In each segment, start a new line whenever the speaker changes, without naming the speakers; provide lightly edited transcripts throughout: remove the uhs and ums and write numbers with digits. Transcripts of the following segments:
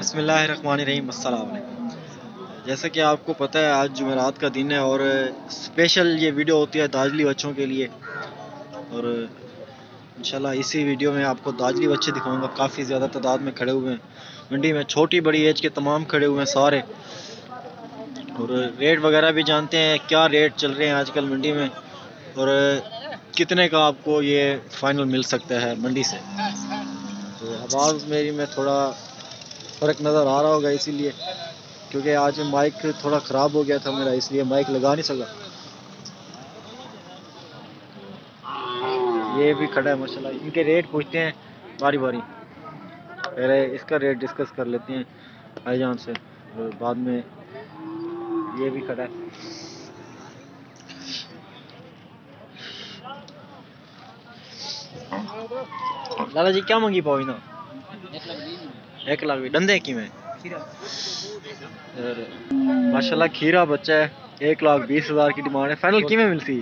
बिस्मिल्लाहिर्रहमानिर्रहीम। अस्सलाम वालेकुम। जैसे कि आपको पता है आज जुमेरात का दिन है और स्पेशल ये वीडियो होती है दाजली बच्चों के लिए। और इंशाल्लाह इसी वीडियो में आपको दाजली बच्चे दिखाऊंगा। काफ़ी ज़्यादा तादाद में खड़े हुए हैं मंडी में, छोटी बड़ी एज के तमाम खड़े हुए हैं सारे। और रेट वगैरह भी जानते हैं क्या रेट चल रहे हैं आजकल मंडी में और कितने का आपको ये फाइनल मिल सकता है मंडी से। तो आवाज़ मेरी में थोड़ा फ़र्क नज़र आ रहा होगा इसीलिए, क्योंकि आज माइक थोड़ा ख़राब हो गया था मेरा, इसलिए माइक लगा नहीं सका। ये भी खड़ा है माशाल्लाह। इनके रेट पूछते हैं बारी बारी, पहले इसका रेट डिस्कस कर लेते हैं भाईजान से और बाद में ये भी खड़ा है। लाला जी क्या मंगी पाओ ना? 1 लाख भी डंदे की में माशाल्लाह खीरा बच्चा है। 1,20,000 की डिमांड है। फाइनल की में मिलती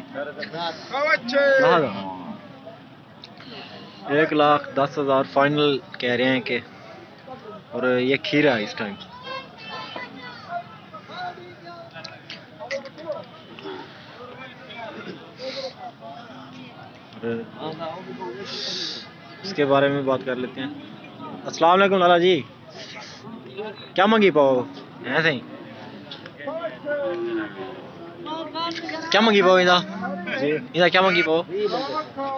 1,10,000 फाइनल कह रहे हैं कि। और ये खीरा है इस टाइम। इसके बारे में बात कर लेते हैं। अस्सलाम वालेकुम लाला जी, क्या मंगी पाओ? ऐसे ही क्या मंगी पाओ इधर? क्या मंगी पाओ?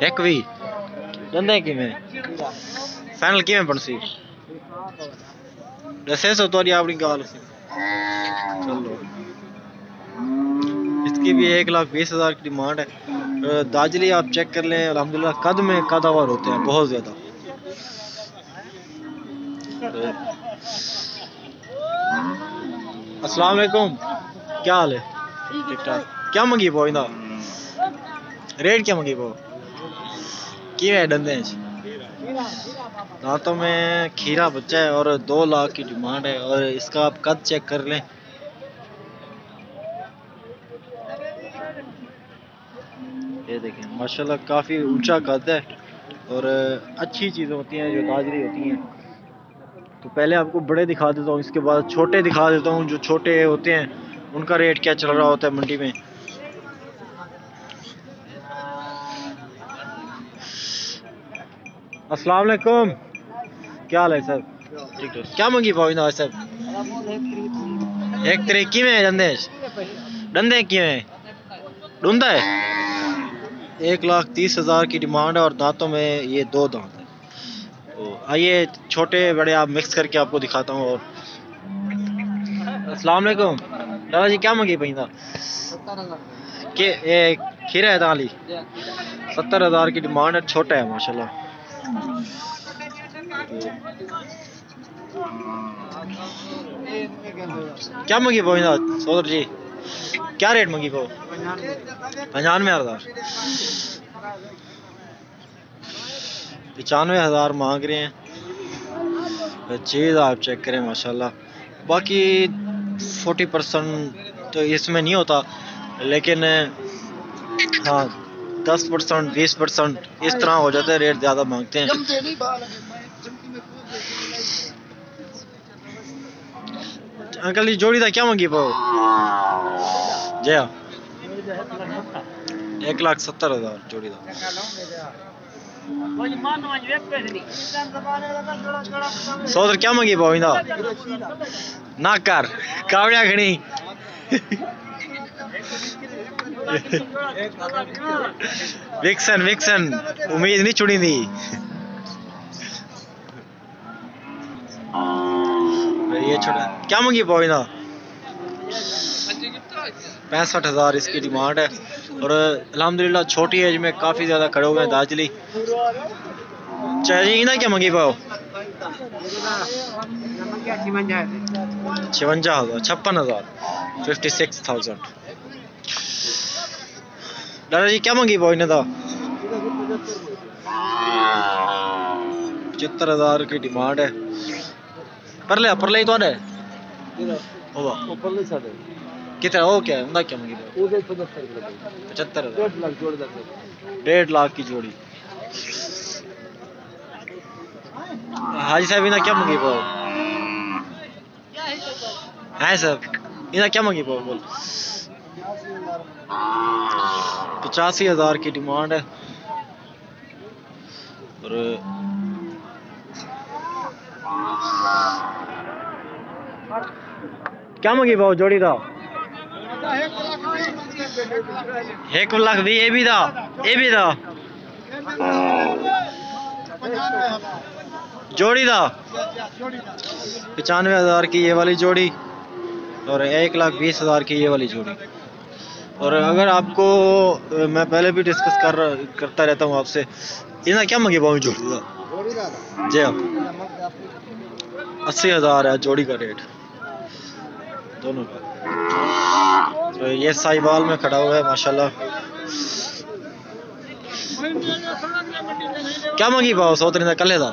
1 भी दंदे की में फाइनल की में पड़सी दसे सो तो अपनी गाल से। चलो इसकी भी 1,20,000 की डिमांड है। दाजली आप चेक कर लें, अल्हम्दुलिल्लाह कद में कदावर होते हैं बहुत ज़्यादा। अस्सलाम वालेकुम, क्या हाल है? ठीक ठाक। क्या मंगी पो इंदा रेट? क्या मंगी पो की है डंदे दांतों में? खीरा बच्चा है और 2 लाख की डिमांड है। और इसका आप कद चेक कर लें। ये देखें माशाल्लाह काफ़ी ऊंचा कद है और अच्छी चीज़ें होती हैं जो दाजरी होती हैं। तो पहले आपको बड़े दिखा देता हूँ, इसके बाद छोटे दिखा देता हूँ। जो छोटे होते हैं उनका रेट क्या चल रहा होता है मंडी में। अस्सलाम वालेकुम, क्या हाल है सर? ठीक है। क्या मंगी पाओ ना सर? 1 तरीकी में डंदे डंदे की में ढूंढा है। 1,30,000 की डिमांड है और दांतों में ये 2 दांत है। तो आइए छोटे बड़े आप मिक्स करके आपको दिखाता हूँ। और अस्सलाम वालेकुम दादा जी, क्या मंगी पैदा के खीरा है दाली 70,000 की डिमांड है। छोटा है माशाल्लाह। क्या मंगी पो सोदर जी? क्या रेट मंगी पो? 95,000 95,000 मांग रहे हैं। चीज़ आप चेक करें माशाल्लाह। बाकी 40% तो इसमें नहीं होता, लेकिन हाँ 10% 20% इस तरह हो जाता है। रेट ज़्यादा मांगते हैं। अंकल जी जोड़ी था क्या मंगी पाओ? जया 1,70,000 जोड़ी था। सोदर क्या मंगी पाओ इंदा ना कर कावड़िया खड़ी विक्सन विक्सन उम्मीद नहीं छुड़ी थी। ये छोटा क्या मंगी पाओ इंदा? 65,000 इसकी डिमांड है। और अल्हम्दुलिल्लाह छोटी एज में काफ़ी ज़्यादा खड़े हुए हैं दाजली। चाहिए ना क्या मंगी पाओ? 56,000 56,000। दादा जी क्या मंगी पाओ इन्हें? 75,000 की डिमांड है। परले परले तो है कितना हो क्या है क्या मंगी? 75,000 1.5 लाख की जोड़ी। हाजी साहब इन्हें क्या मंगी पाओ? है सर इन्हें क्या मांगी पाओ बोल 85,000 की डिमांड है और क्या मांगी पाओ जोड़ी था 1 लाख भी ये भी था जोड़ी था 95,000 की ये वाली जोड़ी और 1,20,000 की ये वाली जोड़ी। और अगर आपको मैं पहले भी डिस्कस करता रहता हूँ आपसे इन्हें क्या मांगे पाऊँ जोड़ी का जी हाँ 80,000 है जोड़ी का रेट दोनों का। तो ये साहिवाल में खड़ा हुआ है माशाल्लाह। क्या मांगी पाओ 100 कल था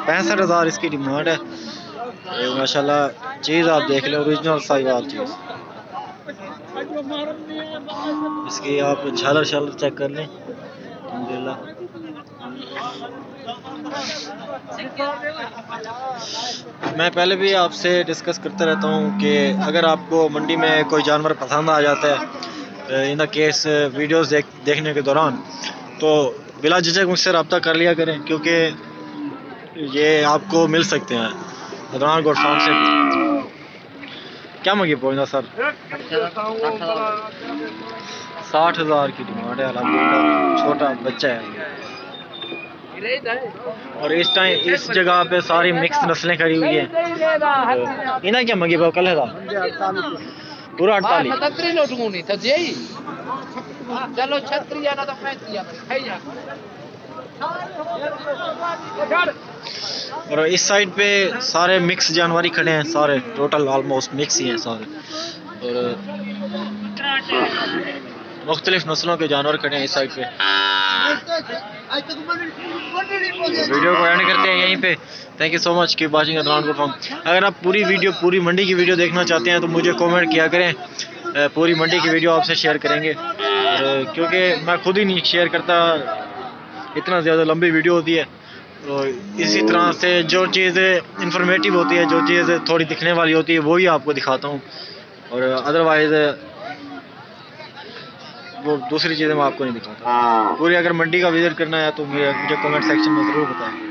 65,000 इसकी डिमांड है। ये माशाल्लाह चीज़ आप देख लें ओरिजिनल साहिवाल चीज़। इसकी आप झालर चेक कर लें अल्हम्दुलिल्लाह। मैं पहले भी आपसे डिस्कस करता रहता हूँ कि अगर आपको मंडी में कोई जानवर पसंद आ जाता है इन द केस वीडियोस देखने के दौरान तो बिला झिझक मुझसे रब्ता कर लिया करें क्योंकि ये आपको मिल सकते हैं अदनान गोट फार्म से। क्या मांगी पहुँचना सर 60,000 की डिमांड है अल्हम्दुलिल्लाह। छोटा बच्चा है और इस जगह पे सारी मिक्स नस्लें खड़ी हुई है। इन्हें क्या मांगी कल है पूरा 48
चलो 36 ना तो 35
और इस साइड पे सारे मिक्स जानवर ही खड़े हैं सारे टोटल ऑलमोस्ट मिक्स ही हैं सारे और मुख्तलिफ नस्लों के जानवर खड़े हैं इस साइड पे। वीडियो को एंड करते हैं यहीं पे। Thank you so much keep watching Adnan goat farm. अगर आप पूरी मंडी की वीडियो देखना चाहते हैं तो मुझे कमेंट किया करें पूरी मंडी की वीडियो आपसे शेयर करेंगे क्योंकि मैं खुद ही नहीं शेयर करता इतना ज़्यादा लंबी वीडियो होती है। तो इसी तरह से जो चीज़ इंफॉर्मेटिव होती है जो चीज़ थोड़ी दिखने वाली होती है वही आपको दिखाता हूँ और अदरवाइज़ वो दूसरी चीज़ें मैं आपको नहीं दिखाता। पूरी अगर मंडी का विजिट करना है तो मुझे कमेंट सेक्शन में ज़रूर बताएं।